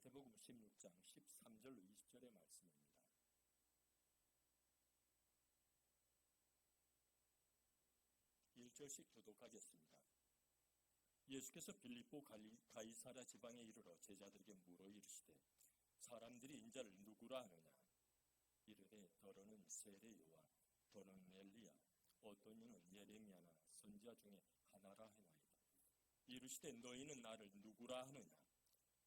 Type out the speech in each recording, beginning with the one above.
마태복음 16장 13절로 20절의 말씀입니다. 일절씩 교독하겠습니다. 예수께서 빌립보 가이사랴 지방에 이르러 제자들에게 물어 이르시되 사람들이 인자를 누구라 하느냐? 이르되 더러는 세례 요한, 더러는 엘리야, 어떤 이는 예레미야나 선지자 중에 하나라 하나이다. 이르시되 너희는 나를 누구라 하느냐?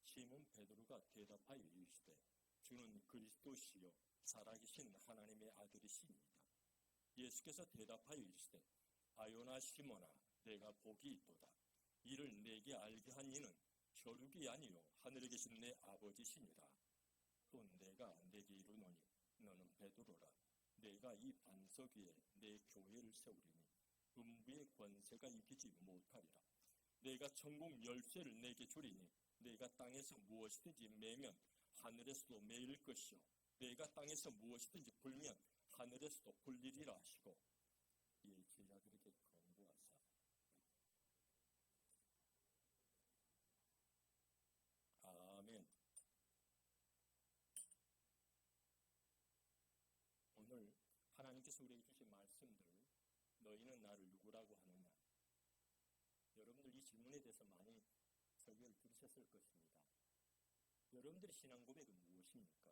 시몬 베드로가 대답하여 이르시되 주는 그리스도시요 살아계신 하나님의 아들이시니이다. 예수께서 대답하여 이르시되 아요나 시몬아 내가 복이 있도다. 이를 내게 알게 한 이는 혈육이 아니요 하늘에 계신 내 아버지시니라. 또 내가 내게 이르노니 너는 베드로라. 내가 이 반석 위에 내 교회를 세우리니 음부의 권세가 이기지 못하리라. 내가 천국 열쇠를 내게 주리니 내가 땅에서 무엇이든지 매면 하늘에서도 매일 것이요 내가 땅에서 무엇이든지 불면 하늘에서도 불리리라 하시고 이 제자들에게 권고하사 아멘. 오늘 하나님께서 우리에게 주신 말씀들, 너희는 나를 누구라고 하느냐? 여러분들 이 질문에 대해서 많이 설교를 들으셨을 것입니다. 여러분들의 신앙 고백은 무엇입니까?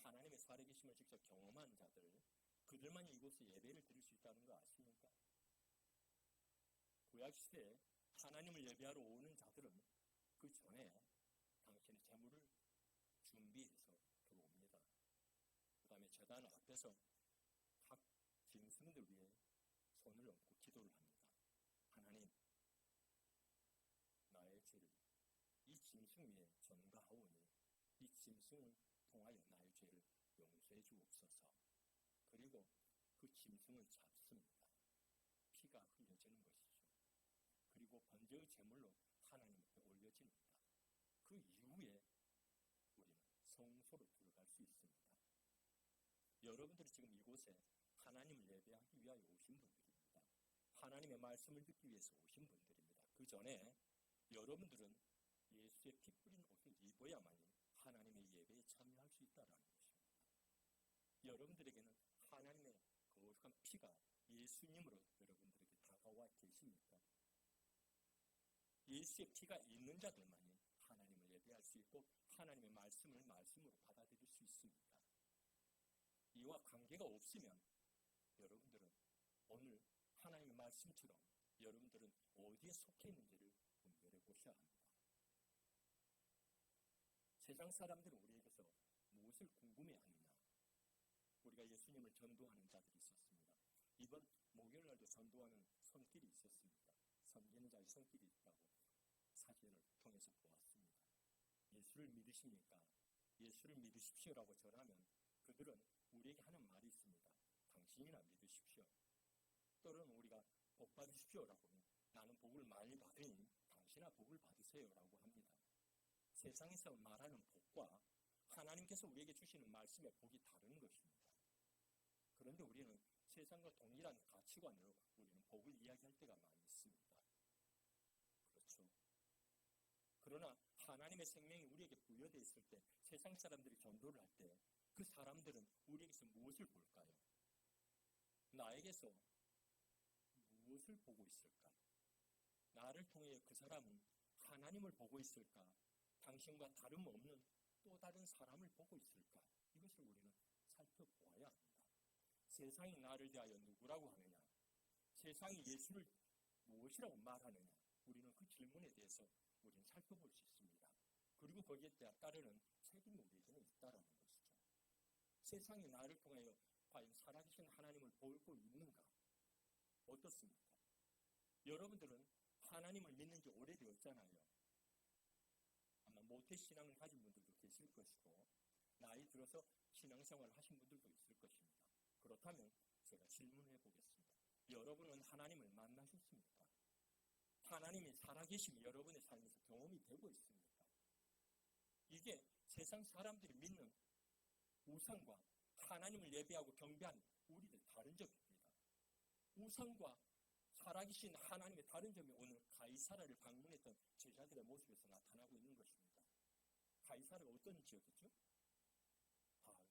하나님의 살아계심을 직접 경험한 자들, 그들만이 이곳에 예배를 드릴 수 있다는 거 아십니까? 구약시대에 하나님을 예배하러 오는 자들은 그 전에 당신의 재물을 준비해서 들어옵니다. 그 다음에 제단 앞에서 각 짐승들 위에 손을 얹고 기도를 합니다. 하나님, 나의 죄를 이 짐승 위에 전가하오니 이 짐승을 통하여 나의 죄를 용서해 주옵소서. 그리고 그 짐승을 잡습니다. 피가 흘려지는 것이죠. 그리고 번제의 제물로 하나님 앞에 올려집니다. 그 이후에 우리는 성소로 들어갈 수 있습니다. 여러분들이 지금 이곳에 하나님을 예배하기 위하여 오신 분들입니다. 하나님의 말씀을 듣기 위해서 오신 분들입니다. 그 전에 여러분들은 예수의 피 뿌린 옷을 입어야만이 하나님의 예배에 참여할 수 있다는 것입니다. 여러분들에게는 하나님의 거룩한 피가 예수님으로 여러분들에게 다가와 계십니까? 예수의 피가 있는 자들만이 하나님을 예배할 수 있고 하나님의 말씀을 말씀으로 받아들일 수 있습니다. 이와 관계가 없으면 여러분들은 오늘 하나님의 말씀처럼 여러분들은 어디에 속해 있는지를 분별해 보셔야 합니다. 세상 사람들은 우리에게서 무엇을 궁금해하느냐? 우리가 예수님을 전도하는 자들이 있었습니다. 이번 목요일 날도 전도하는 손길이 있었습니다. 섬기는 자의 손길이 있다고 사진을 통해서 보았습니다. 예수를 믿으십니까? 예수를 믿으십시오라고 전하면 그들은 우리에게 하는 말이 있습니다. 당신이나 믿으십시오. 또는 우리가 복 받으십시오라고 하면 나는 복을 많이 받으니 당신아 복을 받으세요라고 합니다. 세상에서 말하는 복과 하나님께서 우리에게 주시는 말씀의 복이 다른 것입니다. 그런데 우리는 세상과 동일한 가치관으로 우리는 복을 이야기할 때가 많이 있습니다. 그렇죠. 그러나 하나님의 생명이 우리에게 부여되어 있을 때 세상 사람들이 전도를 할 때 그 사람들은 우리에게서 무엇을 볼까요? 나에게서 무엇을 보고 있을까? 나를 통해 그 사람은 하나님을 보고 있을까? 당신과 다름없는 또 다른 사람을 보고 있을까? 이것을 우리는 살펴보아야 합니다. 세상이 나를 대하여 누구라고 하느냐? 세상이 예수를 무엇이라고 말하느냐? 우리는 그 질문에 대해서 우리는 살펴볼 수 있습니다. 그리고 거기에 따르는 책임이 우리에게는 있다라는 것이죠. 세상이 나를 통하여 과연 살아계신 하나님을 보고 있는가? 어떻습니까? 여러분들은 하나님을 믿는 지 오래되었잖아요. 아마 모태신앙을 가진 분들도 계실 것이고 나이 들어서 신앙생활을 하신 분들도 있을 것입니다. 그렇다면 제가 질문해 보겠습니다. 여러분은 하나님을 만나셨습니까? 하나님이 살아계심이 여러분의 삶에서 경험이 되고 있습니까? 이게 세상 사람들이 믿는 우상과 하나님을 예배하고 경배하는 우리들 다른 점입니다. 우상과 살아계신 하나님의 다른 점이 오늘 가이사랴를 방문했던 제자들의 모습에서 나타나고 있는 것입니다. 가이사르가 어떤 지역이죠?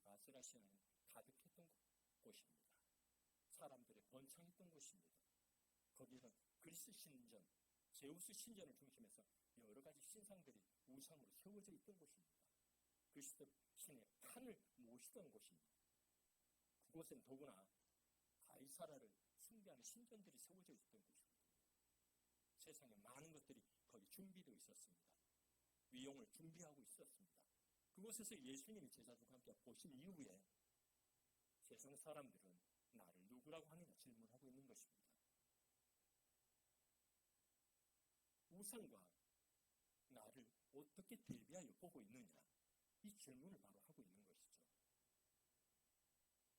아스라시아는 가득했던 곳입니다. 사람들의 번창했던 곳입니다. 거기는 그리스 신전, 제우스 신전을 중심해서 여러 가지 신상들이 우상으로 세워져 있던 곳입니다. 그리스도 신의 판을 모시던 곳입니다. 그곳엔 더구나 가이사라를 숭배하는 신전들이 세워져 있던 곳입니다. 세상에 많은 것들이 거기 준비되어 있었습니다. 위용을 준비하고 있었습니다. 그곳에서 예수님이 제자들과 함께 보신 이후에 세상 사람들은 나를 누구라고 하느냐 질문하고 있는 것입니다. 우상과 나를 어떻게 대비하여 보고 있느냐, 이 질문을 바로 하고 있는 것이죠.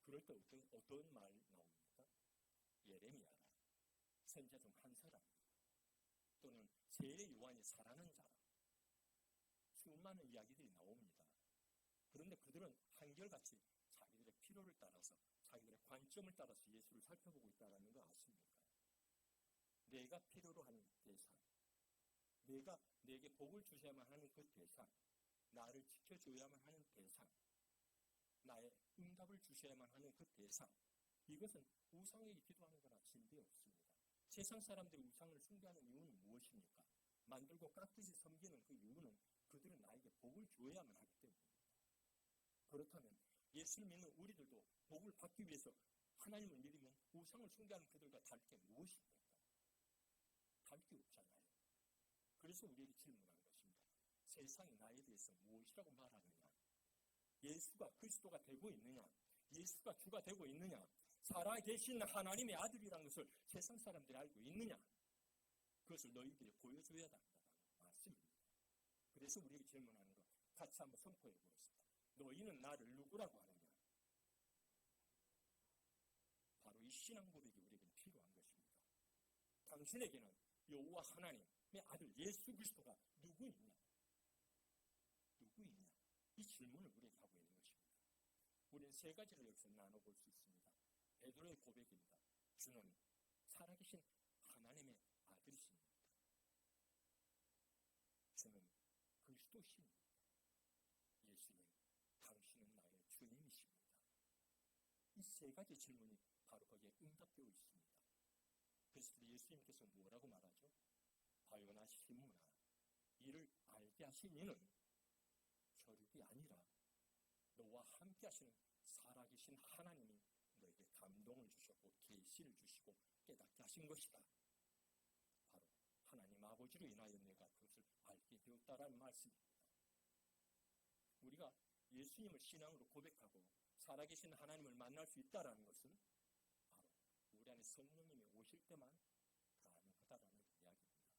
그럴 때 어떤 말 나옵니까? 예레미야라, 선자 중 한 사람, 또는 세례 요한이 살아난 자라, 수많은 이야기들이 나옵니다. 그런데 그들은 한결같이 자기들의 필요를 따라서, 자기들의 관점을 따라서 예수를 살펴보고 있다는 거 아십니까? 내가 필요로 하는 대상, 내가 내게 복을 주셔야만 하는 그 대상, 나를 지켜줘야만 하는 대상, 나의 응답을 주셔야만 하는 그 대상, 이것은 우상에게 기도하는 거나 진대 없습니다. 세상 사람들이 우상을 숭배하는 이유는 무엇입니까? 만들고 깍듯이 섬기는 그 이유는 그들은 나에게 복을 주어야만 하기 때문입니다. 그렇다면 예수를 믿는 우리들도 복을 받기 위해서 하나님을 믿으면 우상을 숭배하는 그들과 다를 게 무엇입니까? 다를 게 없잖아요. 그래서 우리에게 질문하는 것입니다. 세상이 나에 대해서 무엇이라고 말하느냐? 예수가 그리스도가 되고 있느냐? 예수가 주가 되고 있느냐? 살아계신 하나님의 아들이라는 것을 세상 사람들이 알고 있느냐? 그것을 너희들이 보여줘야 한다는 말씀입니다. 그래서 우리에게 질문하는 것 같이 한번 선포해 보겠습니다. 너희는 나를 누구라고 하느냐? 바로 이 신앙 고백이 우리에게 필요한 것입니다. 당신에게는 여호와 하나님의 아들 예수 그리스도가 누구 있냐? 누구 있냐? 이 질문을 우리에게 하고 있는 것입니다. 우리는 세 가지를 여기서 나눠볼 수 있습니다. 베드로의 고백입니다. 주는 살아계신 하나님의 아들이십니다. 주는 그리스도십니다. 예수님, 당신은 나의 주님이십니다. 이 세 가지 질문이 바로 거기에 응답되어 있습니다. 그래서 예수님께서 뭐라고 말하죠? 바요나시무나, 이를 알게 하신 이는 혈육이 아니라 너와 함께 하시는 살아계신 하나님이 너에게 감동을 주셨고 계시를 주시고 깨닫게 하신 것이다. 바로 하나님 아버지로 인하여 내가 그것을 알게 되었다라는 말씀입니다. 우리가 예수님을 신앙으로 고백하고 살아계신 하나님을 만날 수 있다는 것은 바로 우리 안에 성령님이 오실 때만 가능하다라는 이야기입니다.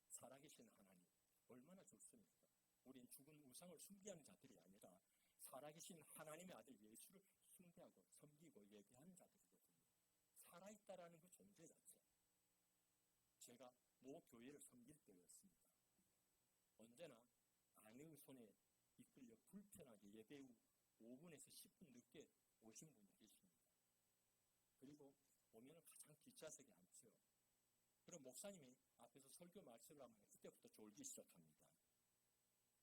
살아계신 하나님, 얼마나 좋습니까? 우린 죽은 우상을 숭배하는 자들이 아니라 살아계신 하나님의 아들 예수를 숭배하고 섬기고 예배하는 자들이거든요. 살아있다라는 그 존재 자체. 제가 모 교회를 섬길 때였습니다. 언제나 아내의 손에 이끌려 불편하게 예배 후 5분에서 10분 늦게 오신 분이 계십니다. 그리고 오면 가장 뒷좌석에 앉죠. 그럼 목사님이 앞에서 설교 말씀을 하면 그때부터 졸기 시작합니다.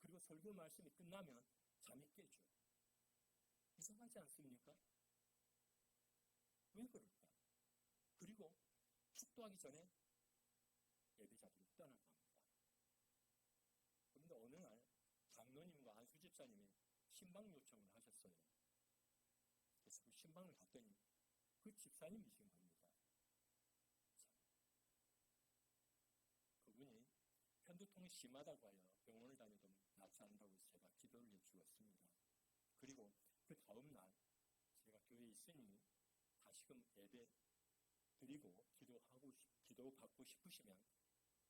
그리고 설교 말씀이 끝나면 잠이 깨죠. 이상하지 않습니까? 왜 그럴까? 그리고 축도하기 전에 예배자들이 떠나갑니다. 그런데 어느 날 장로님과 안수 집사님이 신방 요청을 하셨어요. 그래서 그 신방을 갔더니 그 집사님이신 겁니다. 그분이 편두통이 심하다고 하여 병원을 다니던 낫지 않는다고 해서 제가 기도를 해주었습니다. 그리고 그 다음날 제가 교회에 있으니 다시금 예배 드리고 기도 받고 싶으시면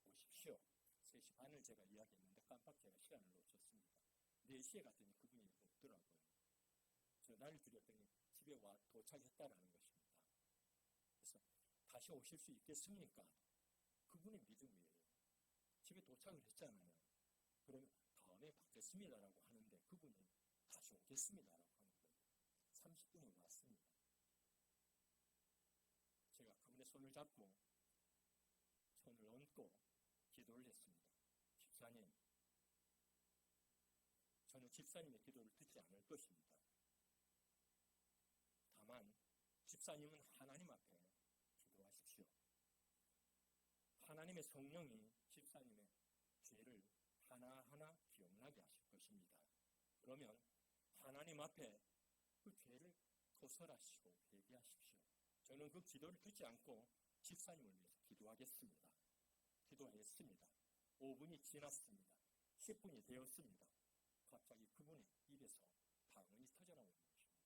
오십시오. 3시 반을 제가 이야기했는데 깜빡 제가 시간을 놓쳤습니다. 4시에 갔더니 그분이 없더라고요. 전화를 드렸더니 집에 와 도착했다라는 것입니다. 그래서 다시 오실 수 있겠습니까? 그분의 믿음이에요. 집에 도착을 했잖아요. 그러면 다음에 받겠습니다라고 하는데 그분이 다시 오겠습니다라고 하는 거예요. 30분이 왔습니다. 제가 그분의 손을 잡고 손을 얹고 기도를 했습니다. 집사님, 저는 집사님의 기도를 듣지 않을 것입니다. 다만 집사님은 하나님 앞에 기도하십시오. 하나님의 성령이 집사님의 죄를 하나하나 기억나게 하실 것입니다. 그러면 하나님 앞에 그 죄를 고설하시고 회개하십시오. 저는 그 기도를 듣지 않고 집사님을 위해서 기도하겠습니다. 기도했습니다. 5분이 지났습니다. 10분이 되었습니다. 갑자기 그분의 입에서 방언이 터져나오는 것입니다.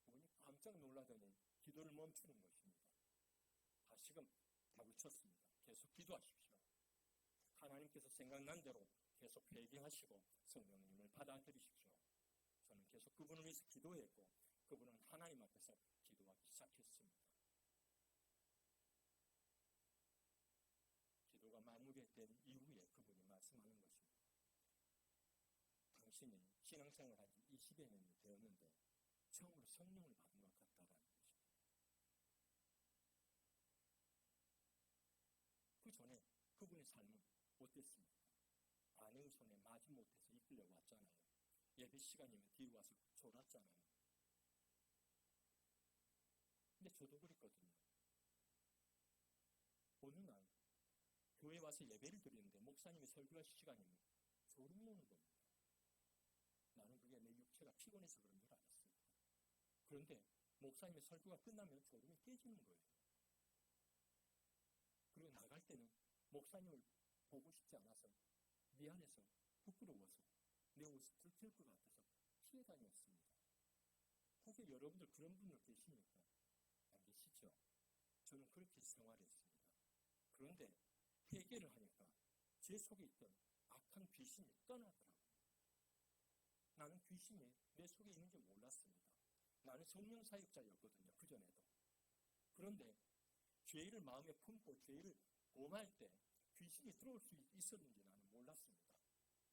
그분이 깜짝 놀라더니 기도를 멈추는 것입니다. 다시금 다그쳤습니다. 계속 기도하십시오. 하나님께서 생각난 대로 계속 회개하시고 성령님을 받아들이십시오. 저는 계속 그분을 위해서 기도했고 그분은 하나님 앞에서 기도하기 시작했습니다. 기도가 마무리된 이후에 그분이 말씀하는 것입니다. 당신이 신앙생활 한 지 20여 년이 되었는데 처음으로 성령을 받은 것 같다라는 것입니다. 그 전에 그분의 삶은 어땠습니까? 아내의 손에 마지못해서 이끌려 왔잖아요. 예배 시간이면 뒤로 와서 졸았잖아요. 근데 저도 그랬거든요. 어느 날 교회 와서 예배를 드리는데 목사님이 설교하실 시간이면 졸음이 오는 겁니다. 나는 그게 내 육체가 피곤해서 그런 줄 알았어요. 그런데 목사님의 설교가 끝나면 졸음이 깨지는 거예요. 그리고 나갈 때는 목사님을 보고 싶지 않아서 미안해서 부끄러워서 내 옷을 들킬 것 같아서 피해 다녔습니다. 혹시 여러분들 그런 분들 계십니까? 안 계시죠? 저는 그렇게 생활했습니다. 그런데 회개를 하니까 제 속에 있던 악한 귀신이 떠나더라고요. 나는 귀신이 내 속에 있는지 몰랐습니다. 나는 성령 사역자였거든요. 그전에도. 그런데 죄를 마음에 품고 죄를 범할 때 귀신이 들어올 수 있었는지 나는 몰랐습니다.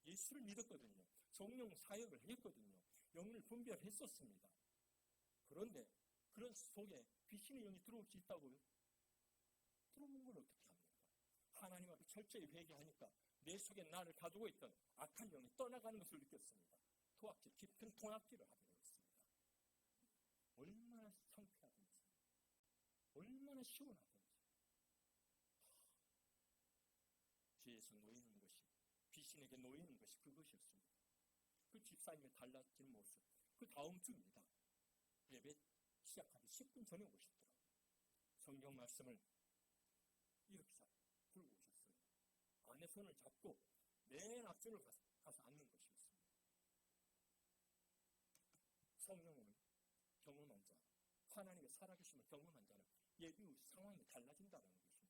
예수를 믿었거든요. 성령 사역을 했거든요. 영을 분별했었습니다. 그런데 그런 속에 귀신의 영이 들어올 수 있다고요? 들어오는 걸 어떻게 합니까? 하나님 앞에 철저히 회개하니까 내 속에 나를 가두고 있던 악한 영이 떠나가는 것을 느꼈습니다. 토악질, 깊은 통악질을 하게 되었습니다. 얼마나 상쾌하든지 얼마나 시원하든지 죄에서 놓이는 것이 귀신에게 놓이는 것이 그것이었습니다. 그 집사님의 달라진 모습 그 다음 주입니다. 예배 시작하기 10분 전에 오셨더라고요. 성경 말씀을 이렇게 들고 오셨어요. 아내 손을 잡고 맨 앞줄을 가서 앉는 것이었습니다. 성령을 경험한 자, 하나님의 살아계심을 경험한 자는 예배 후 상황이 달라진다는 것입니다.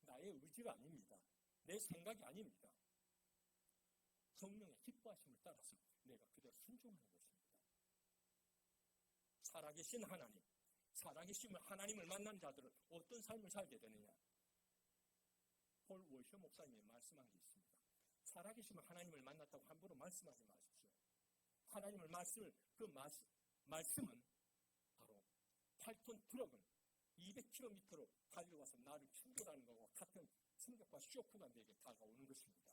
나의 의지가 아닙니다. 내 생각이 아닙니다. 성령의 기뻐하심을 따라서 내가 그대로 순종하는 것입니다. 살아계신 하나님, 살아계신 하나님을 만난 자들은 어떤 삶을 살게 되느냐? 폴 월셔 목사님이 말씀한 게 있습니다. 살아계신 하나님을 만났다고 함부로 말씀하지 마십시오. 하나님을 말씀은 바로 8톤 트럭을 200km로 달려와서 나를 충돌하는 것과 같은 충격과 쇼크가 내게 다가오는 것입니다.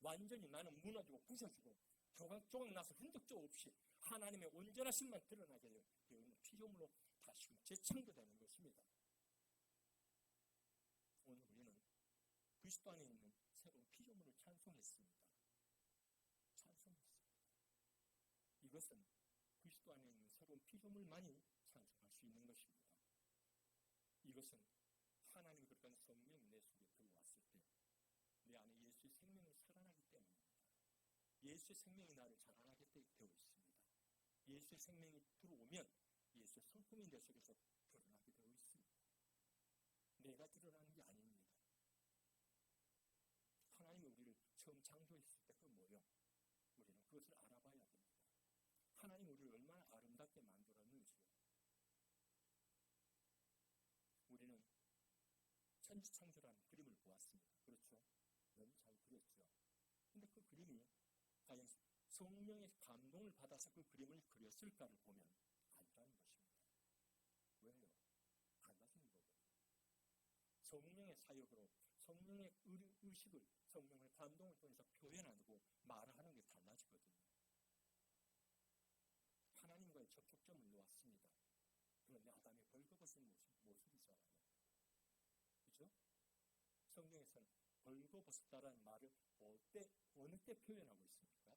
완전히 나는 무너지고 부서지고 조각조각 나서 흔적도 없이 하나님의 온전하심만 드러나게 되는 피조물로 다시금 재창조되는 것입니다. 오늘 우리는 그리스도 안에 있는 새로운 피조물을 찬송했습니다. 찬송했습니다. 이것은 그리스도 안에 있는 새로운 피조물만이 찬송할 수 있는 것입니다. 이것은 하나님이 그렇게 성령이 내 속에 들어왔을 때 내 안에 예수의 생명이 살아나기 때문입니다. 예수의 생명이 나를 자라나게 되어 있습니다. 예수의 생명이 들어오면 예수의 성품이 내 속에서 드러나게 되어 있습니다. 내가 드러나는 게 아닙니다. 하나님이 우리를 처음 창조했을 때 그 모형, 우리는 그것을 알아봐야 됩니다. 하나님이 우리를 얼마나 아름답게 만들었는지요. 우리는 천지창조라는 그림을 보았습니다. 그렇죠? 너무 잘 그렸죠. 근데 그 그림이 과연 성령의 감동을 받아서 그 그림을 그렸을까를 보면 아니라는 것입니다. 왜요? 달라지는 거거든요. 성령의 사역으로 성령의 의식을 성령의 감동을 통해서 표현하고 말하는 게 달라지거든요. 하나님과의 접촉점을 놓았습니다. 그런데 아담이 벌거벗은 모습이잖아요. 그죠? 성경에서는 벌거벗었다라는 말을 어느 때 표현하고 있습니까?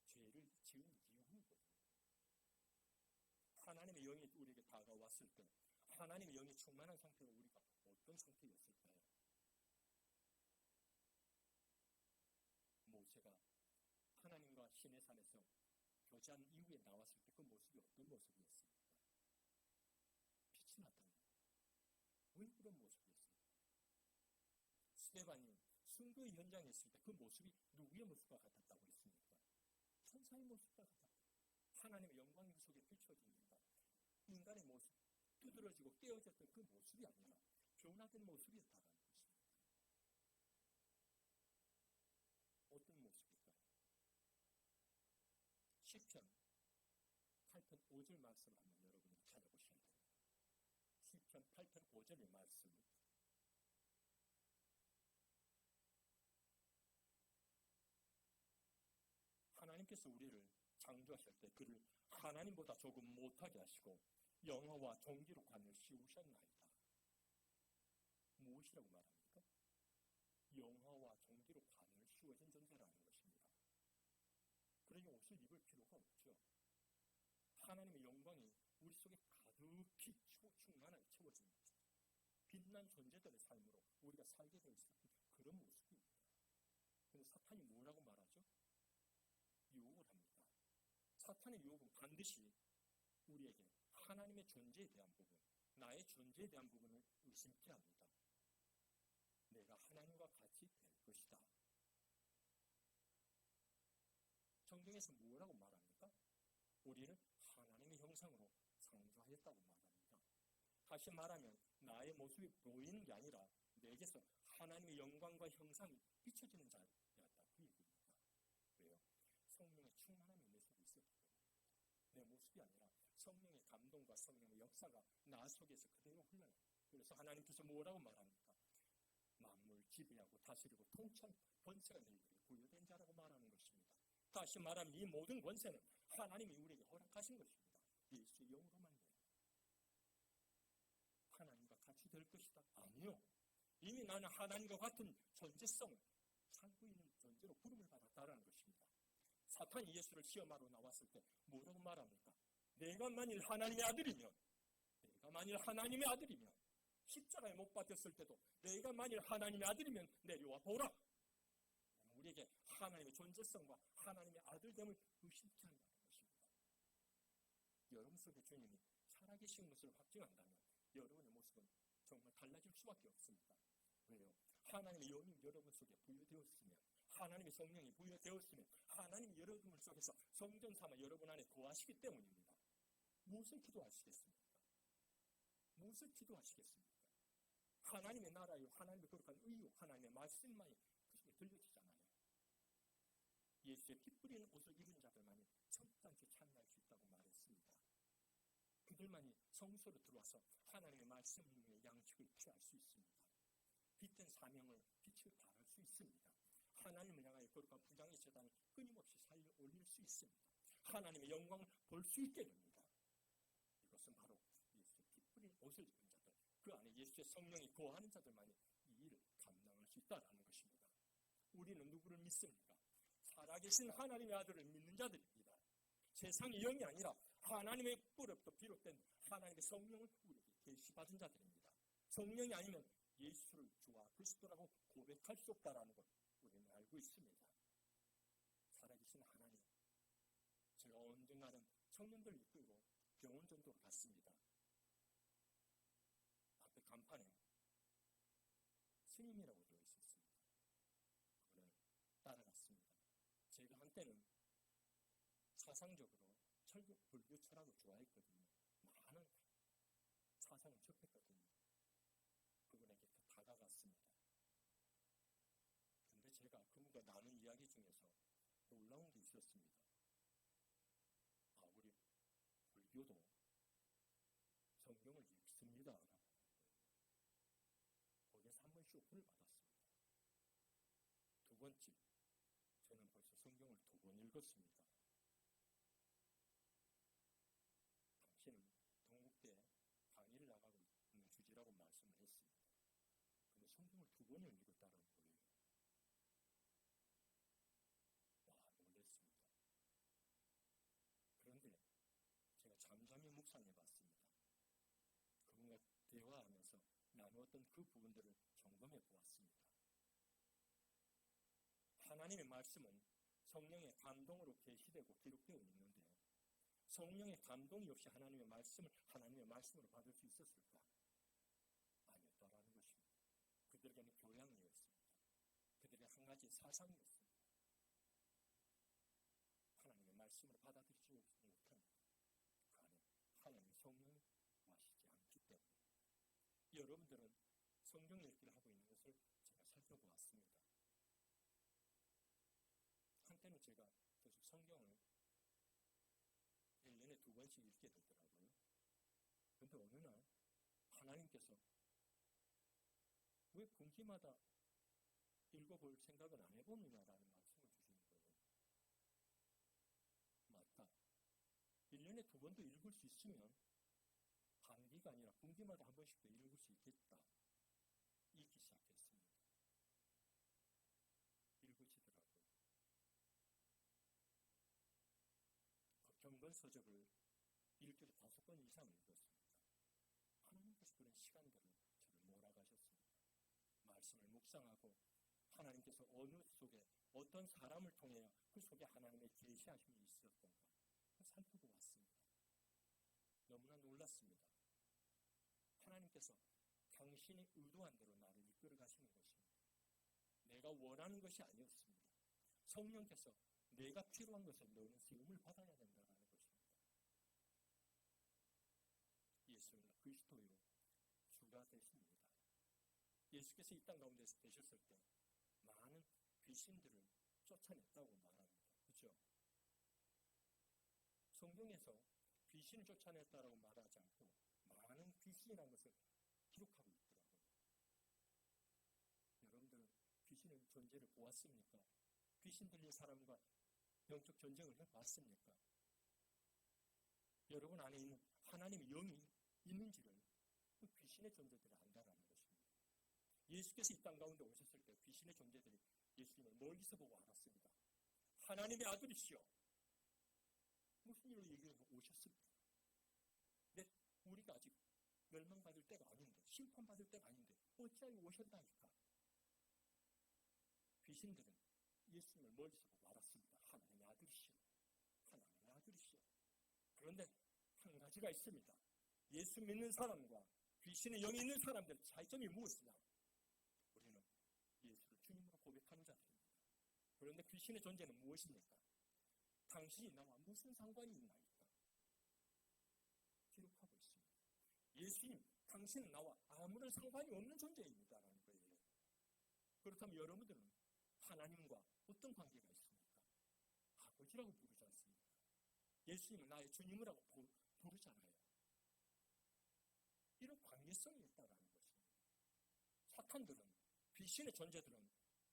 죄를 지은 이후이거든요. 하나님의 영이 우리에게 다가왔을 때, 하나님의 영이 충만한 상태로 우리가 어떤 상태였을까요? 모세가 하나님과 시내산에서 교제한 이후에 나왔을 때 그 모습이 어떤 모습이었습니까? 빛이 났다는 거예요. 왜 그런 모습이었습니까? 스데반이 순교 현장에 있을 때 그 모습이 누구의 모습과 같았다고 했습니까? 천사의 모습과 같았다. 하나님의 영광 속에 비춰집니다. 인간의 모습, 두드러지고 깨어졌던 그 모습이 아니라 변화된 모습이었다는 것입니다. 어떤 모습일까요? 시편 8편 5절 말씀을 한번 여러분이 찾아보셔야 됩니다. 시편 8편 5절의 말씀. 하나님께서 우리를 창조하실 때 그를 하나님보다 조금 못하게 하시고 영화와 종기로 관을 씌우셨나이다. 무엇이라고 말합니까? 영화와 종기로 관을 씌워진 존재라는 것입니다. 그러니 옷을 입을 필요가 없죠. 하나님의 영광이 우리 속에 가득히 충만하게 채워진 거죠. 빛난 존재들의 삶으로 우리가 살게 되어 있는 그런 모습입니다. 그런데 사탄이 뭐라고 말하죠? 유혹을 합니다. 사탄의 유혹은 반드시 우리에게 하나님의 존재에 대한 부분, 나의 존재에 대한 부분을 의심케 합니다. 내가 하나님과 같이 될 것이다. 성경에서 뭐라고 말합니까? 우리를 하나님의 형상으로 창조하였다고 말합니다. 다시 말하면 나의 모습이 보이는 게 아니라 내게서 하나님의 영광과 형상이 비춰지는 자였다. 그 얘기입니다. 왜요? 성령의 충만함이 내 속에 있었기 때문입니다. 내 모습이 아니라 성령의 감동과 성령의 역사가 나 속에서 그대로 흘러요. 그래서 하나님께서 뭐라고 말합니까? 만물 지배하고 다스리고 통치한 권세가 너희에게 부여된 자라고 말하는 것입니다. 다시 말하면 이 모든 권세는 하나님이 우리에게 허락하신 것입니다. 예수의 영으로만요. 하나님과 같이 될 것이다? 아니요. 이미 나는 하나님과 같은 존재성을 살고 있는 존재로 부름을 받았다는 것입니다. 사탄이 예수를 시험하러 나왔을 때 뭐라고 말합니까? 내가 만일 하나님의 아들이면, 십자가에 못 박혔을 때도 내가 만일 하나님의 아들이면 내려와 보라. 우리에게 하나님의 존재성과 하나님의 아들됨을 의심케 한다는 것입니다. 여러분 속에 주님이 살아계신 것을 확증한다면 여러분의 모습은 정말 달라질 수밖에 없습니다. 왜요? 하나님의 영이 여러분 속에 부여되었으면, 하나님의 성령이 부여되었으면 하나님이 여러분 속에서 성전 삼아 여러분 안에 거하시기 때문입니다. 무엇을 기도하시겠습니까? 하나님의 나라요, 하나님의 거룩한 의요, 하나님의 말씀만이 그 속에 들려지잖아요. 예수의 피 뿌리는 옷을 입은 자들만이 천단지 참여할 수 있다고 말했습니다. 그들만이 성소로 들어와서 하나님의 말씀의 양식을 취할 수 있습니다. 빛된 사명을 빛을 발할 수 있습니다. 하나님을 향하여 거룩한 부장의 제단을 끊임없이 살려 올릴 수 있습니다. 하나님의 영광을 볼 수 있게 됩니다. 이것은 바로 예수의 피 뿌린 옷을 입은 자들, 그 안에 예수의 성령이 거하는 자들만이 이 일을 감당할 수 있다는 것입니다. 우리는 누구를 믿습니까? 살아계신 하나님의 아들을 믿는 자들입니다. 세상의 영이 아니라 하나님의 뿔로부터 비롯된 하나님의 성령을 우리에게 계시받은 자들입니다. 성령이 아니면 예수를 주와 그리스도라고 고백할 수 없다는 것 우리는 알고 있습니다. 살아계신 하나님, 제가 언젠가는 청년들 이끌고 병원 전도를 갔습니다. 앞에 간판에 스님이라고 되어 있었습니다. 그걸 따라갔습니다. 제가 한때는 사상적으로 불교 철학을 좋아했거든요. 많은 사상을 접했거든요. 그분에게 다가갔습니다. 근데 제가 그분과 나눈 이야기 중에서 놀라운 게 있었습니다. 우리 불교도 성경을 읽습니다. 거기에서 한 번씩 오픈을 받았습니다. 번째, 저는 벌써 성경을 2번 읽었습니다. 당신은 동국대에 강의를 나가고 있는 주제라고 말씀을 했습니다. 근데 성경을 2번을 읽었다는 거예요. 와, 놀랐습니다. 그런데 제가 잠잠히 묵상해 봤습니다. 그분과 대화하면서 나누었던 그 부분들을 점검해 보았습니다. 하나님의 말씀은 성령의 감동으로 계시되고 기록되어 있는데 성령의 감동이 없이 하나님의 말씀으로 받을 수 있었을까? 아니었다라는 것입니다. 그들에게는 교양이었습니다. 그들의 한 가지 사상이었습니다. 하나님의 말씀을 받아들이지 못한 그 안에 하나님의 성령이 와시지 않기 때문에 여러분들은 성경 읽기를 하고 있는 것을 제가 살펴보았습니다. 한때는 제가 계속 성경을 1년에 2번씩 읽게 되더라고요. 그런데 어느 날 하나님께서 왜 분기마다 읽어볼 생각은 안 해보느냐라는 말씀을 주시는 거예요. 맞다. 1년에 2번도 읽을 수 있으면 반기가 아니라 분기마다 한 번씩 더 읽을 수 있겠다. 읽기 시작했습니다. 읽으시더라고요. 경건 서적을 일주일에 5번 이상 읽었습니다. 하나님께서 그런 시간들을 저를 몰아가셨습니다. 말씀을 묵상하고 하나님께서 어느 속에 어떤 사람을 통해 그 속에 하나님의 계시하심이 있었던가 살펴보았습니다. 너무나 놀랐습니다. 하나님께서 당신이 의도한 대로 나를 이끌어 가시는 것입니다. 내가 원하는 것이 아니었습니다. 성령께서 내가 필요한 것을 너는 세움을 받아야 된다는 것입니다. 예수는 그리스도요 주가 되십니다. 예수께서 이 땅 가운데 되셨을 때 많은 귀신들을 쫓아냈다고 말합니다. 그렇죠? 성경에서 귀신을 쫓아냈다라고 말하지 않고 많은 귀신이라는 것을 기록하고 있더라고요. 여러분들은 귀신의 존재를 보았습니까? 귀신 들린 사람과 영적 전쟁을 해봤습니까? 여러분 안에 있는 하나님의 영이 있는지를 그 귀신의 존재들을 안다라는 것입니다. 예수께서 이 땅 가운데 오셨을 때 귀신의 존재들이 예수님을 멀리서 보고 알았습니다. 하나님의 아들이시여. 무슨 일로 얘기해서 오셨습니까? 근데 우리가 아직 멸망받을 때가 아닌데 심판받을 때가 아닌데 어찌하여 오셨다니까. 귀신들은 예수님을 멀리서 보고 알았습니다. 하나님의 아들이시여. 하나님의 아들이시여. 그런데 한 가지가 있습니다. 예수 믿는 사람과 귀신의 영이 있는 사람들의 차이점이 무엇이냐? 우리는 예수를 주님으로 고백하는 자들입니다. 그런데 귀신의 존재는 무엇입니까? 당신이 나와 무슨 상관이 있나이까? 기록하고 있습니다. 예수님, 당신은 나와 아무런 상관이 없는 존재입니다라는 거예요. 그렇다면 여러분들은 하나님과 어떤 관계가 있습니까? 아버지라고 부르지 않습니까? 예수님은 나의 주님이라고 부르잖아요. 이런 관계성이 있다는 것입니다. 사탄들은, 귀신의 존재들은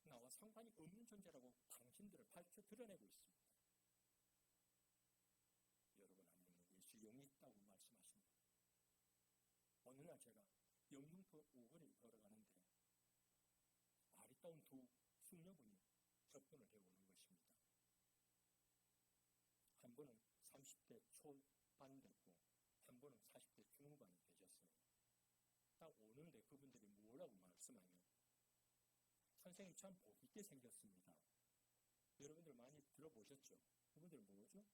나와 상관이 없는 존재라고 당신들을 밝혀 드러내고 있습니다. 여러분 안에 있는 예수 영이 있다고 말씀하십니다. 어느 날 제가 영등포 5거리를 걸어가는데 아리따운 두 숙녀분이 접근을 해오는 것입니다. 한 분은 30대 초반 됐고 한 분은 40대 중반이 되셨어요. 딱 오는데 그분들이 뭐라고 말씀하면 선생님 참 보기 생겼습니다. 여러분들 많이 들어보셨죠? 그분들 뭐죠?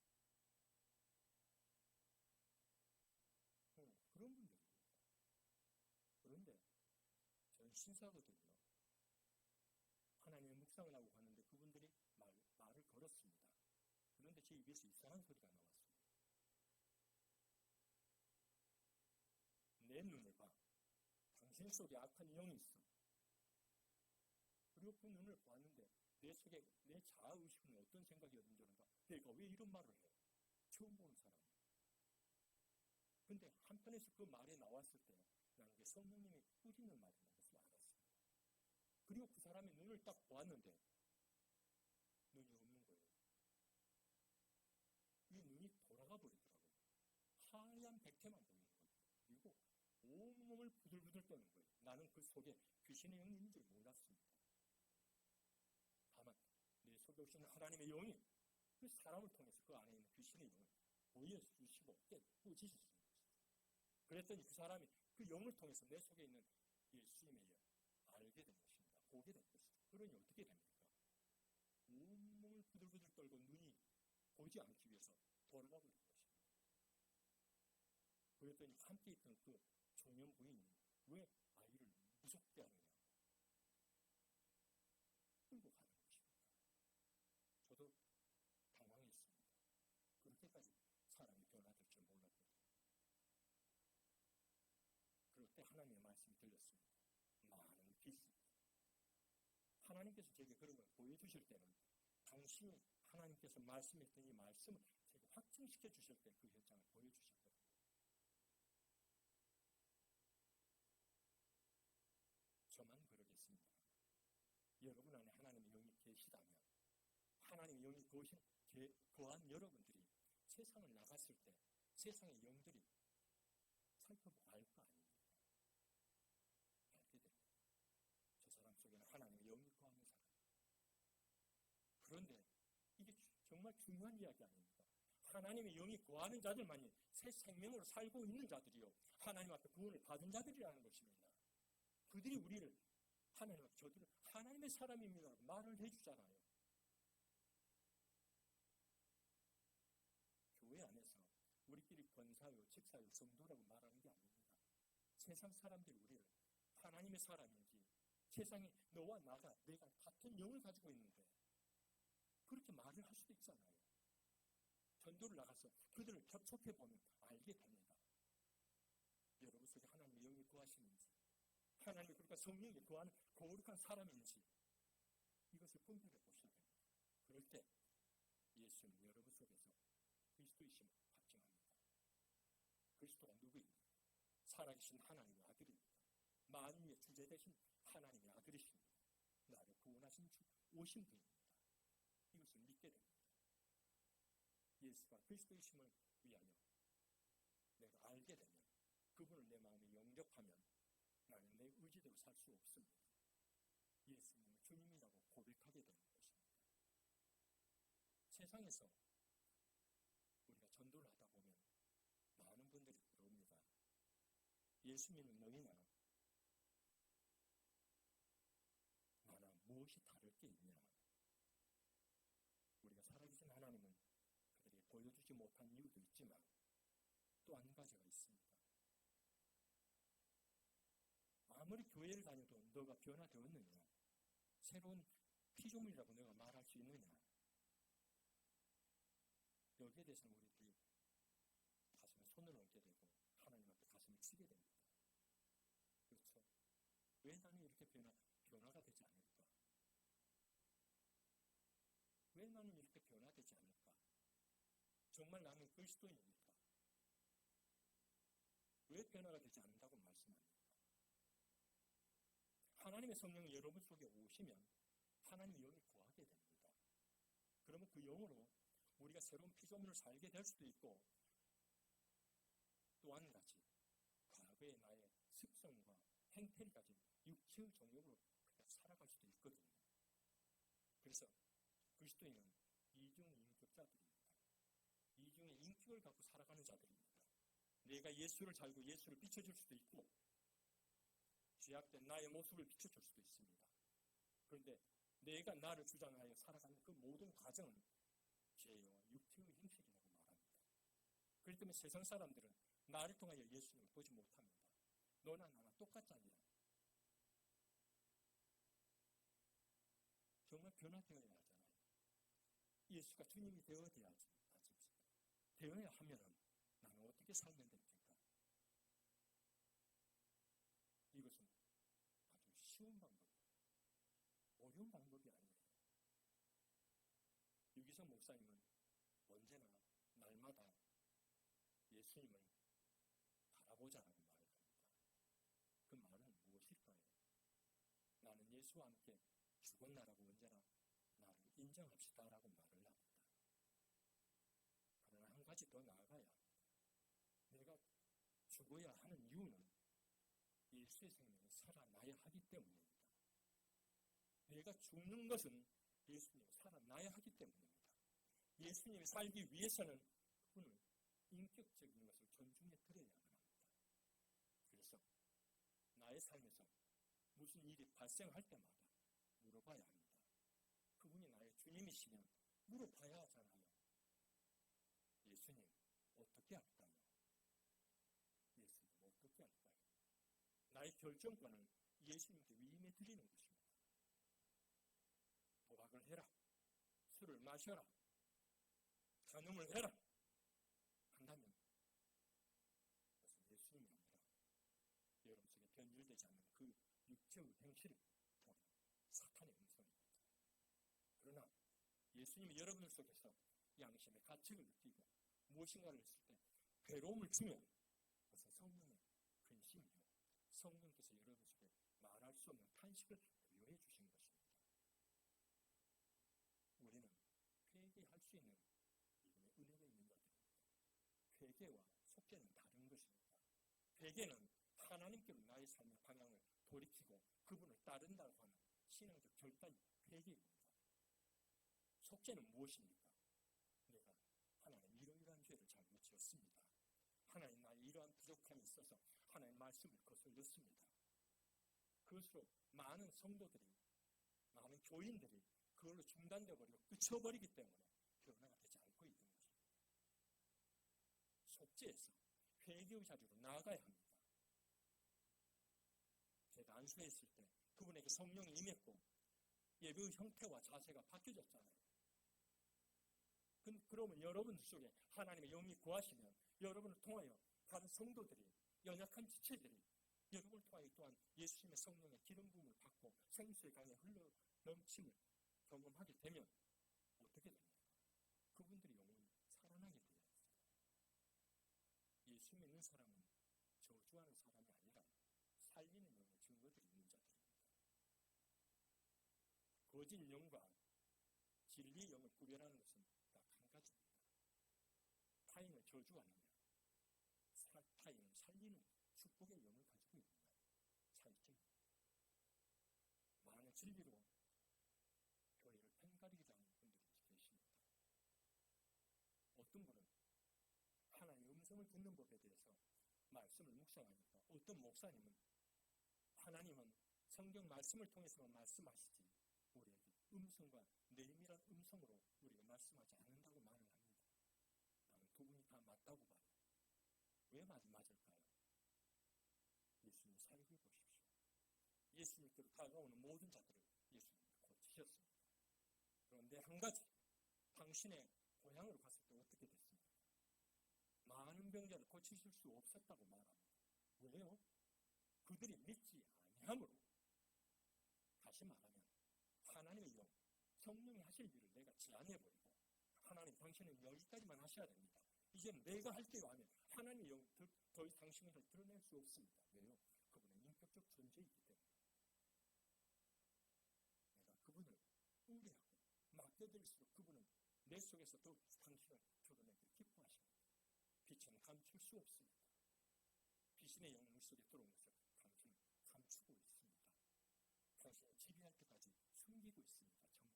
그런 분들입니다. 그런데 저는 신사거든요. 하나님의 묵상을 하고 가는데 그분들이 말을 걸었습니다. 그런데 제 입에서 이상한 소리가 나왔습니다. 내 눈을 봐. 당신 속에 악한 영이 있어. 그리고 그 눈을 보았는데 내 속에 내 자아의식은 어떤 생각이었는지 모르겠다. 내가 왜 이런 말을 해? 처음 보는 사람. 근데 한편에서 그 말이 나왔을 때 나는 게 성령님이 뿌리는 말이라는 것을 알았습니다. 그리고 그 사람의 눈을 딱 보았는데 겉에만 보이는 거예요. 그리고 온몸을 부들부들 떠는 거예요. 나는 그 속에 귀신의 영이 있는 줄 몰랐습니다. 다만 내 속에 오시는 하나님의 영이 그 사람을 통해서 그 안에 있는 귀신의 영을 보여주시고 깨우치셨습니다. 그랬더니 그 사람이 그 영을 통해서 내 속에 있는 예수님의 영 알게 된 것입니다. 보게 된 것이죠. 그러니 어떻게 됩니까? 온몸을 부들부들 떨고 눈이 보지 않기 위해서 돌아가 버린 것입니다. 그랬더니 함께 있던 그 청년 부인이 왜 아이를 무섭게 하느냐 끌고 가는 것입니다. 저도 당황했습니다. 그렇게까지 사람이 변화될 줄 몰랐거든요. 그럴 때 하나님의 말씀이 들렸습니다. 많은 빛이. 하나님께서 제게 그런 걸 보여주실 때는 당신이 하나님께서 말씀했던 이 말씀을 제게 확증시켜 주실 때 그 현장을 보여주셨거든요. 저만 그러겠습니다. 여러분 안에 하나님의 영이 계시다면 하나님의 영이 거한 여러분들이 세상을 나갔을 때 세상의 영들이 살펴보고 알 거 아닙니까? 알게 됩니다. 저 사람 속에는 하나님의 영이 거하는 사람. 그런데 이게 정말 중요한 이야기 아닙니까? 하나님의 영이 거하는 자들만이 새 생명으로 살고 있는 자들이요. 하나님 앞에 구원을 받은 자들이라는 것입니다. 그들이 우리를 하나님 앞에 저들은 하나님의 사람입니다. 말을 해주잖아요. 교회 안에서 우리끼리 권사요, 집사요, 성도라고 말하는 게 아닙니다. 세상 사람들이 우리를 하나님의 사람인지 세상에 너와 나가 내가 같은 영을 가지고 있는데 그렇게 말을 할 수도 있잖아요. 전도를 나가서 그들을 접촉해보면 알게 됩니다. 여러분 속에 하나님의 영이 거하시는지 하나님의 그러니까 성령이 거하는 거룩한 사람인지 이것을 분별해 보셔야 됩니다. 그럴 때 예수는 여러분 속에서 그리스도이심을 확증합니다. 그리스도가 누구입니까? 살아계신 하나님의 아들입니다. 만유의 주제 되신 하나님의 아들이십니다. 나를 구원하신 주 오신 분입니다. 이것을 믿게 됩니다. 예수가 그리스도이심을 위하여 내가 알게 되면 그분을 내 마음에 영접하면 나는 내 의지대로 살 수 없습니다. 예수님을 주님이라고 고백하게 되는 것입니다. 세상에서 우리가 전도를 하다 보면 많은 분들이 물어봅니다. 예수 믿는 너희나 나나 무엇이 다를 게 있냐? 우리가 살아계신 하나님은 그들에게 보여주지 못한 이유도 있지만 또 한 가지가 있습니다. 아무리 교회를 다녀도 너가 변화되었느냐? 새로운 피조물이라고 내가 말할 수 있느냐? 여기에 대해서는 우리들이 가슴에 손을 얹게 되고 하나님 앞에 가슴을 치게 됩니다. 그렇죠? 왜 나는 이렇게 변화가 되지 않을까? 왜 나는 이렇게 변화되지 않을까? 정말 나는 그리스도인입니까? 왜 변화가 되지 않는다고 말씀합니까? 하나님의 성령이 여러분 속에 오시면 하나님의 영이 거하게 됩니다. 그러면 그 영으로 우리가 새로운 피조물을 살게 될 수도 있고 또 한 가지 과거의 나의 습성과 행태를 가진 육체의 정욕으로 살아갈 수도 있거든요. 그래서 그리스도인은 이중인격자들입니다. 이중의 인격을 갖고 살아가는 자들입니다. 내가 예수를 살고 예수를 비춰줄 수도 있고 죄악된 나의 모습을 비춰줄 수도 있습니다. 그런데 내가 나를 주장하여 살아가는 그 모든 과정은 죄와 육체의 행실이라고 말합니다. 그렇기 때문에 세상 사람들은 나를 통하여 예수님을 보지 못합니다. 너나 나나 똑같잖냐. 정말 변화되어야 하잖아요. 예수가 주님이 되어야 하지 않습니까? 되어야 하면은 나는 어떻게 살면 됩니까? 이것은 아주 쉬운 방법, 어려운 방법이 아니에요. 유기성 목사님은 언제나 날마다 예수님을 바라보자라고 말을 합니다. 그 말은 무엇일까요? 나는 예수와 함께 죽었나라고 언제나 나를 인정합시다라고 말을 합니다. 그러나 한 가지 더 나아가야 합니다. 내가 죽어야 하는 이유는 예수의 생명이 살아나야 하기 때문입니다. 내가 죽는 것은 예수님이 살아나야 하기 때문입니다. 예수님이 살기 위해서는 그분을 인격적인 것을 존중해 드려야만 합니다. 그래서 나의 삶에서 무슨 일이 발생할 때마다 물어봐야 합니다. 그분이 나의 주님이시면 물어봐야 하잖아요. 예수님, 어떻게 할까요? 예수님, 어떻게 할까요? 나의 결정권을 예수님께 위임해 드리는 것입니다. 도박을 해라, 술을 마셔라, 간음을 해라 한다면 그것은 예수님이 아니라 여러분 속에 변질되지 않는 그 육체의 행실을 통한 사탄의 음성입니다. 그러나 예수님이 여러분들 속에서 양심의 가책을 느끼고 무엇인가를 했을 때 괴로움을 주면 그것은 성령의 근심이요, 성령께서 여러분 속에 말할 수 없는 탄식을 부여해 주신 것입니다. 우리는 회개할 수 있는 이분의 은혜가 있는 자들입니다. 회개와 속죄는 다른 것입니다. 회개는 하나님께로 나의 삶의 방향을 돌이키고 그분을 따른다고 하는 신앙적 결단이 회개입니다. 속죄는 무엇입니까? 내가 하나님 이러이러한 죄를 잘못 지었습니다. 하나님 나의 이러한 부족함이 있어서 하나님 말씀을 거슬렸습니다. 그것으로 많은 성도들이, 많은 교인들이 그걸로 중단되어 버리고 끝쳐버리기 때문에 변화가 되지 않고 있는 것입니다. 속죄해서 회개의 자리로 나아가야 합니다. 제가 안수했을 때 그분에게 성령이 임했고 예배의 형태와 자세가 바뀌어졌잖아요. 그러면 여러분들 속에 하나님의 영이 구하시면 여러분을 통하여 다른 성도들이, 연약한 지체들이 여러분을 통하여 또한 예수님의 성령의 기름 부음을 받고 생수의 강에 흘러 넘침을 경험하게 되면 어떻게 됩니까? 그분들이 영원히 살아나게 되어 있습니다. 예수 믿는 사람은 저주하는 사람이 아니라 살리는 영의 증거들이 있는 자들입니다. 거짓 영과 진리의 영을 구별하는 것은 딱 한 가지입니다. 타인을 저주하느냐, 타인을 살리는 축복의 영을 가지고 있느냐, 차이점입니다. 많은 진리로 교회를 팽가리게 당하는 분들이 계십니다. 어떤 분은 하나님의 음성을 듣는 법에 대해서 말씀을 묵상하니까 어떤 목사님은 하나님은 성경 말씀을 통해서만 말씀하시지 우리에게 음성과 내밀한 음성으로 우리가 말씀하지 않는다고 말을 합니다. 나는 두 분이 다 맞다고 봐요. 왜 맞을까요? 예수님 살게 보십시오. 예수님께로 다가오는 모든 자들을 예수님이 고치셨습니다. 그런데 한 가지, 당신의 고향으로 갔을 때 어떻게 됐습니까? 많은 병자를 고치실 수 없었다고 말합니다. 왜요? 그들이 믿지 아니함으로. 다시 말하면 하나님의 영, 성령이 하실 일을 내가 제한해버리고 하나님 당신은 여기까지만 하셔야 됩니다. 이제는 내가 할게요 하면 하나님의 영 더 이상 당신을 드러낼 수 없습니다. 왜요? 그분은 인격적 존재이기 때문에. 내가 그분을 의뢰하고 맡겨드릴수록 그분은 내 속에서 더 당신을 드러내기를 기뻐하십니다. 빛은 감출 수 없습니다. 귀신의 영 우리 속에 들어온 것을 당신은 감추고 있습니다. 당신을 지배할 때까지 숨기고 있습니다. 정체로.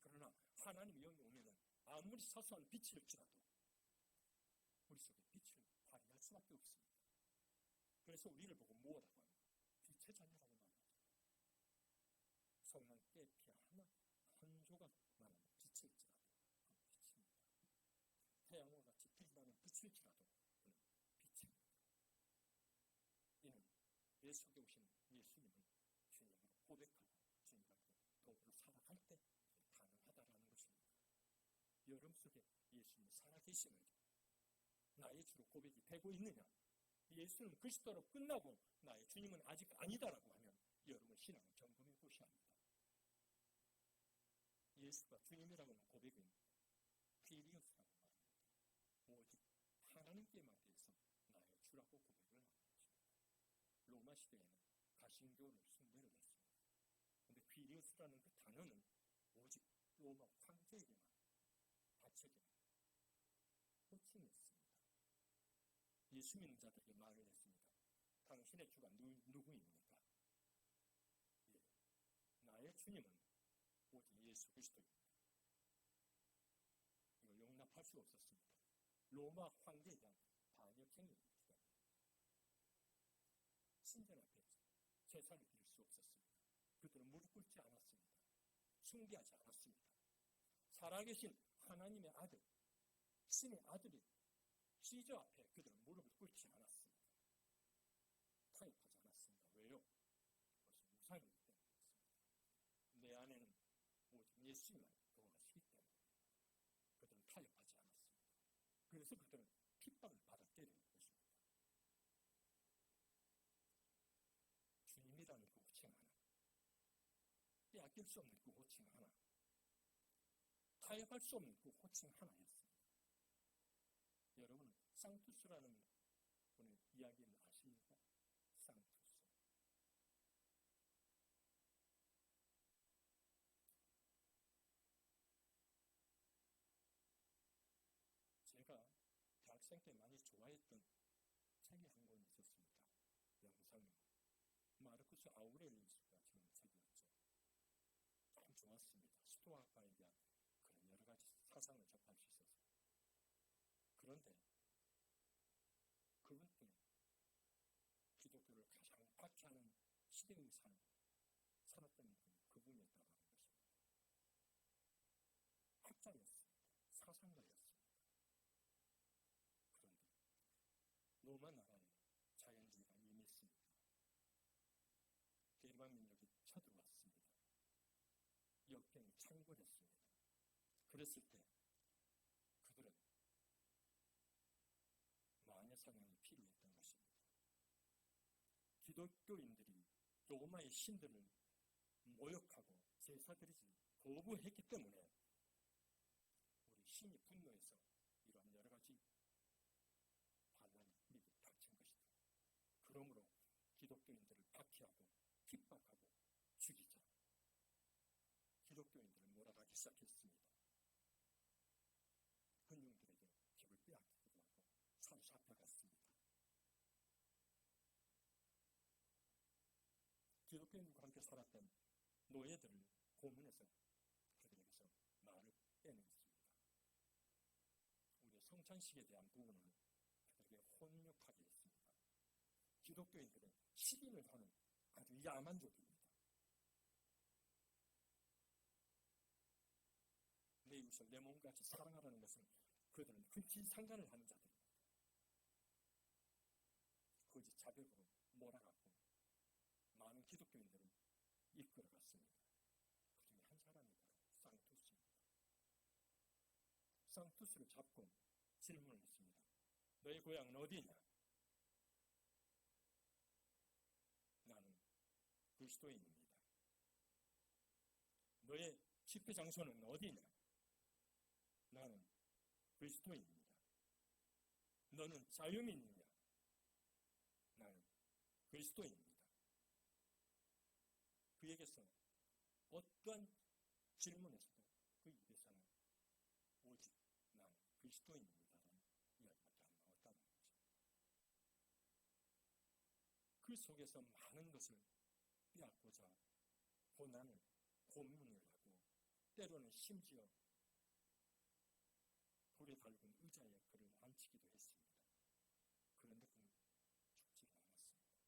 그러나 하나님의 영이 오면은 아무리 사소한 빛일지라도 우리 속에 빛을 발휘할 수밖에 없습니다. 그래서 우리를 보고 뭐라고 합니까? 빛의 자녀라고 말합니다. 성난 깨피 한 조각만한 빛일지라도 그는 빛입니다. 태양과 같이 빛나는 빛일지라도 그는 빛입니다. 이는 내 속에 오신 예수님을 주님으로 고백하고 주님과 더불어 살아갈 때 가능하다라는 것입니다. 여러분 속에 예수님이 살아계심을 나의 주로 고백이 되고 있느냐? 예수는 그리스도로 끝나고 나의 주님은 아직 아니다라고 하면 여러분 신앙을 점검해 보셔야 합니다. 예수가 주님이라고 하는 고백은 퀴리오스라고 말합니다. 오직 하나님께만 대해서 나의 주라고 고백을 하는 것입니다. 로마 시대에는 가신교를 숭배를 했습니다. 그런데 퀴리오스라는 그 단어는 오직 로마 황제에게만 바쳐진 호칭이었습니다. 예수 믿는 자들에게 말을 했습니다. 당신의 주가 누구입니까? 예, 나의 주님은 오직 예수 그리스도입니다. 이걸 용납할 수 없었습니다. 로마 황제에 대한 반역행위이기 때문에 신전 앞에 제사를 드릴 수 없었습니다. 그들은 무릎 꿇지 않았습니다. 숭배하지 않았습니다. 살아계신 하나님의 아들, 신의 아들이 시저 앞에 그들은 무릎을 꿇지 않았습니다. 타협하지 않았습니다. 왜요? 그것은 우상이기 때문이었습니다. 내 안에는 오직 예수님만 거하시기 때문에 그들은 타협하지 않았습니다. 그래서 그들은 핍박을 받았게 된 것입니다. 주님이라는 그 호칭 하나, 빼앗길 수 없는 그 호칭 하나, 타협할 수 없는 그 호칭 하나였습니다. 여러분은 상투스라는 분의 이야기는 아십니까? 상투스. 제가 대학생 때 많이 좋아했던 책이 한 권 있었습니다. 영상이 마르쿠스 아우렐리우스가 지은 책이었죠. 참 좋았습니다. 스토아과에 대한 그런 여러 가지 사상을 접할 수 있어서. 그런데 그분 중에 기독교를 가장 박해하는 시대의 살았던 분이 그분이었다고 하는 것입니다. 학자였습니다. 사상가였습니다. 그런데 로마 나라에 자연주의가 임했습니다. 게르만 민족이 쳐들어왔습니다. 역경이 창궐했습니다. 그랬을 때 그들은 마녀 사냥이 필요했던 것입니다. 기독교인들이 로마의 신들을 모욕하고 제사드리지 거부했기 때문에 우리 신이 분노해서 이러한 여러 가지 반란이 우리에게 닥친 것이다. 그러므로 기독교인들을 박해하고 핍박하고 죽이자. 기독교인들을 몰아가기 시작했습니다. 군중들에게 집을 빼앗기기도 하고 사로잡혀갔습니다. 기독교인들과 함께 살았던 노예들을 고문해서 그들에게서 말을 빼냈습니다. 우리의 성찬식에 대한 부분을 그들에게 혼육하게 했습니다. 기독교인들은 식인을 하는 아주 야만족입니다. 내 이웃을 내 몸같이 사랑하라는 것은 그들은 흔치 상간을 하는 자들입니다. 거짓 자백으로 몰아갔고 많은 기독교인들을 이끌어갔습니다. 그 중에 한 사람이 바로 상투스입니다. 상투스를 잡고 질문을 했습니다. 너의 고향은 어디냐? 나는 그리스도인입니다. 너의 집회 장소는 어디냐? 나는 그리스도인입니다. 너는 자유민이냐? 나는 그리스도인입니다. 그에게서 어떠한 질문에서도 그 입에서는 오직 나는 그리스도인입니다라는 이야기밖에 안 나왔다는 것입니다. 그 속에서 많은 것을 빼앗고자 고난을 고문을 하고 때로는 심지어 불에 달군 의자에 그를 앉히기도 했습니다. 그런데 그는 죽지가 않았습니다.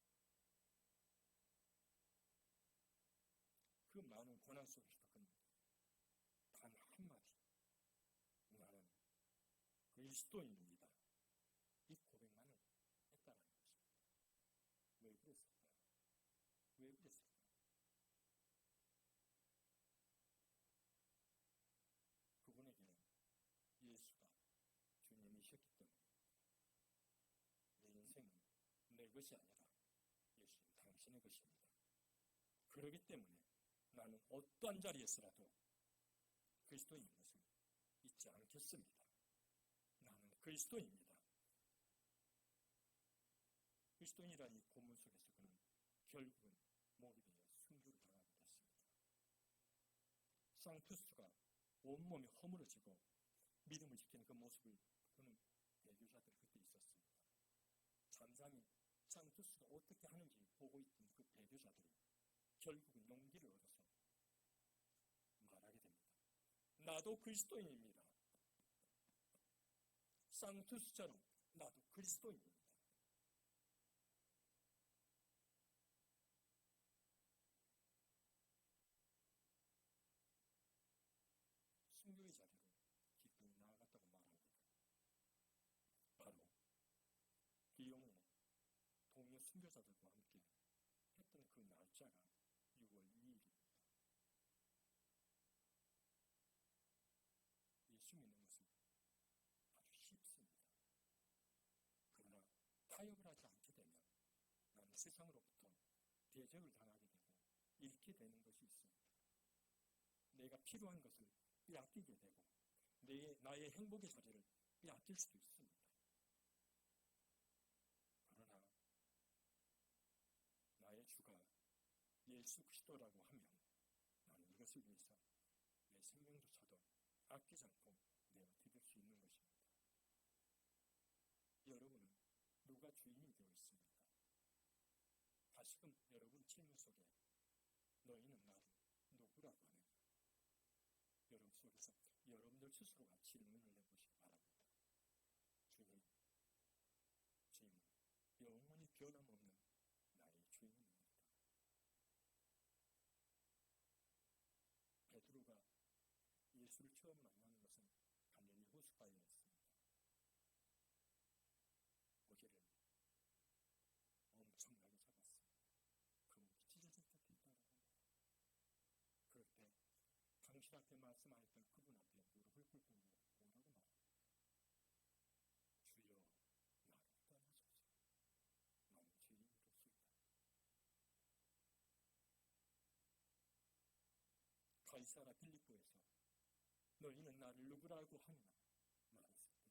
그 많은 고난 속에서 그는 단 한마디 나는 그리스도인입니다. 이 고백만을 했다는 것입니다. 왜 그랬을까요? 왜 그랬을까요? 그분에게는 예수가 주님이셨기 때문에 내 인생은 내 것이 아니라 예수님 당신의 것입니다. 그렇기 때문에 나는 어떠한 자리에서라도 그리스도인 것을 잊지 않겠습니다. 나는 그리스도입니다. 그리스도인이라는 이 고문 속에서 그는 결국은 몰입에 순교를 당하게 됐습니다. 상투스가 온몸이 허물어지고 믿음을 지키는 그 모습을 보는 배교자들이 그때 있었습니다. 잠잠히 상투스가 어떻게 하는지 보고 있던 그 배교자들이 결국은 용기를 얻어서 말하게 됩니다. 나도 그리스도인입니다. 상투스처럼 나도 그리스도인입니다. 순교의 자리로 기꺼이 나아갔다고 말합니다. 바로 기용의 동료 순교자들과 함께 했던 그 날짜가 6월 2일입니다. 예수 믿는 것은 아주 쉽습니다. 그러나 타협을 하지 않게 되면 나는 세상으로부터 대적을 당하게 되고 잃게 되는 것이 있습니다. 내가 필요한 것을 빼앗기게 되고 나의 행복의 자리를 빼앗길 수도 있습니다. 그러나 나의 주가 예수 그리스도라고 하면 나는 이것을 위해서 내 생명조차도 아끼지 않고 내어드릴 수 있는 것입니다. 여러분은 누가 주인이 되어 있습니까? 다시금 여러분 질문 속에 너희는 나를 누구라고 하느냐? 여러분 속에서 여러분들 스스로가 질문을 해보시기 바랍니다. 주님, 영원히 변함없는 나의 주인입니다. 베드로가 예수를 처음 만나는 것은 갈릴리 호숫가에였습니다. 고개를 엄청나게 잡았습니다. 그물이 찢어질 듯 했다고 합니다. 그럴 때 당신 앞에 말씀하였던 그분 앞에 무릎을 꿇고 뭐라고 말합니다. 주여 나를 떠나소서. 나는 죄인으로소이다. 가이사라 빌립보에서 너희는 나를 누구라고 하느냐 말했을 때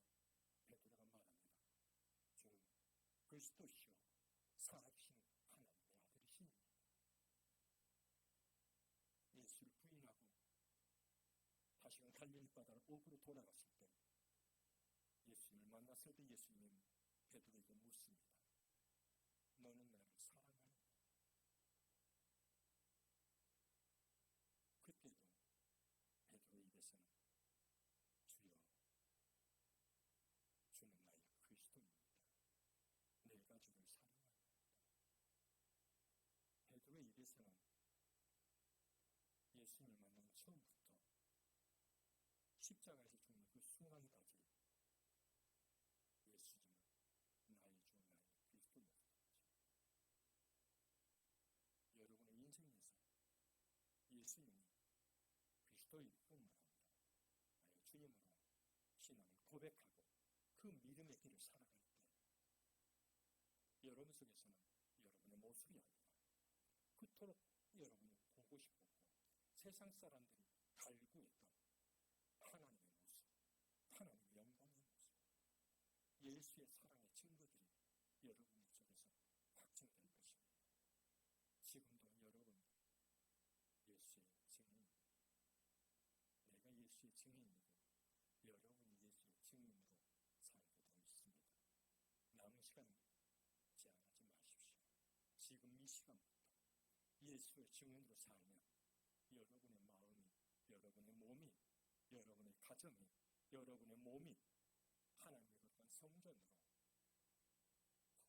베드로가 말합니다. 주는 그리스도시요 살아계신 하나님의 아들이십니다. 예수를 부인하고 다시금 갈릴리 바다를 옥으로 돌아갔을 때 예수님을 만났을 때 예수님은 베드로에게 묻습니다. 너는 나를 사랑하느냐? 그때도 베드로의 입에서는 주여 주는 나의 그리스도입니다. 내가 주를 사랑합니다. 베드로의 입에서는 예수님을 만난 처음부터 십자가에서 죽는 그 순간까지 예수님은 나의 주, 나의 그리스도였습니다. 여러분의 인생에서 예수님이 그리스도일 뿐만 아니라 나의 주님으로 신앙을 고백하고 그 믿음의 길을 살아갈 때 여러분 속에서는 여러분의 모습이 아니라 그토록 여러분이 보고 싶었고 세상 사람들이 갈구했던 하나님의 모습, 하나님의 영광의 모습, 예수의 사랑의 증거들이 여러분의 속에서 확증될 것입니다. 지금도 여러분 예수의 증인입니다. 내가 예수의 증인이고 여러분이 예수의 증인으로 살게 되어 있습니다. 남은 시간 제한하지 마십시오. 지금 이 시간부터 예수의 증인으로 살면 여러분의 마음이, 여러분의 몸이, 여러분의 가정이, 여러분의 몸이 하나님의 거룩한 성전으로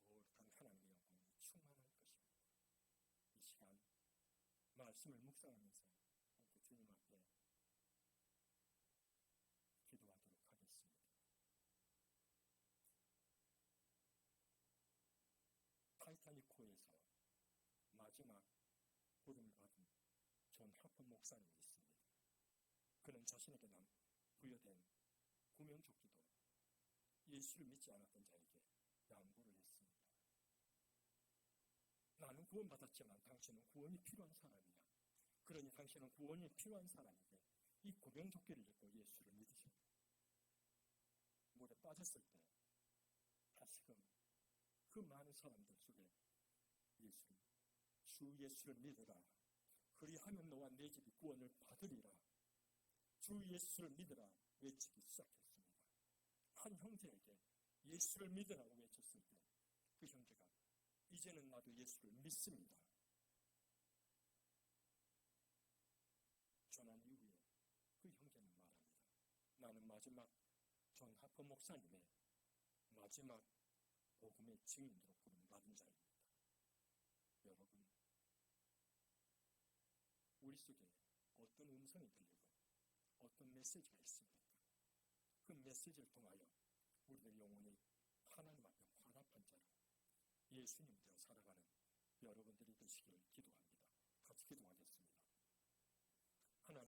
거룩한 하나님의 영광이 충만할 것입니다. 이 시간 말씀을 묵상하면서 함께 주님 앞에 기도하도록 하겠습니다. 타이타닉호에서 마지막 부름을 받은 존 하프 목사님이 있습니다. 그는 자신에게 부여된 구명조끼도 예수를 믿지 않았던 자에게 양보를 했습니다. 나는 구원받았지만 당신은 구원이 필요한 사람이야. 그러니 당신은 구원이 필요한 사람에게 이 구명조끼를 입고 예수를 믿으십니다. 물에 빠졌을 때 다시금 그 많은 사람들 속에 주 예수를 믿으라. 그리하면 너와 내 집이 구원을 받으리라. 주 예수를 믿으라 외치기 시작했습니다. 한 형제에게 예수를 믿으라고 외쳤을 때 그 형제가 이제는 나도 예수를 믿습니다. 전한 이후에 그 형제는 말합니다. 나는 마지막 존 하퍼 목사님의 마지막 복음의 증인으로 부름받은 자입니다. 여러분, 우리 속에 어떤 음성이 들리고 어떤 메시지가 있습니까? 그 메시지를 통하여 우리들 영혼이 하나님 앞에 화답한 자로 예수님 되어 살아가는 여러분들이 되시길 기도합니다. 같이 기도하겠습니다.